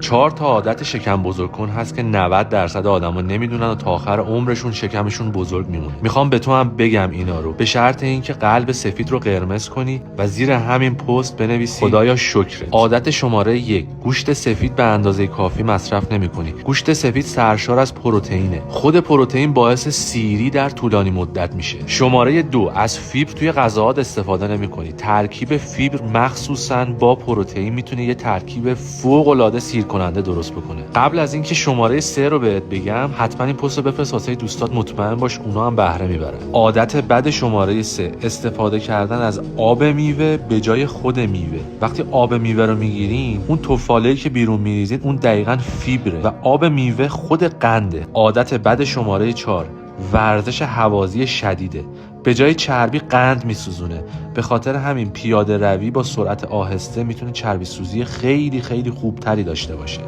4 تا عادت شکم بزرگ کن هست که 90% آدما نمیدونن و تا آخر عمرشون شکمشون بزرگ میمونه. میخوام به تو هم بگم اینا رو، به شرط اینکه قلب سفید رو قرمز کنی و زیر همین پست بنویسی خدایا شکرت. عادت شماره 1، گوشت سفید به اندازه کافی مصرف نمی‌کنی. گوشت سفید سرشار از پروتئینه. خود پروتئین باعث سیری در طولانی مدت میشه. شماره 2، از فیبر توی غذاهات استفاده نمی‌کنی. ترکیب فیبر مخصوصاً با پروتئین میتونه یه ترکیب فوق‌العاده سیرکننده درست بکنه. قبل از اینکه شماره 3 رو بهت بگم، حتما این پست رو بفرست واسه دوستات، مطمئن باش اونا هم بهره میبرن. عادت بد شماره 3، استفاده کردن از آب میوه به جای خود میوه. وقتی آب میوه رو میگیرین، اون تفاله‌ای که بیرون میریزین اون دقیقاً فیبره و آب میوه خود قنده. عادت بد شماره 4، ورزش هوازی شدیده. به جای چربی قند میسوزونه. به خاطر همین پیاده روی با سرعت آهسته میتونه چربی سوزی خیلی خیلی خوبتری داشته باشه.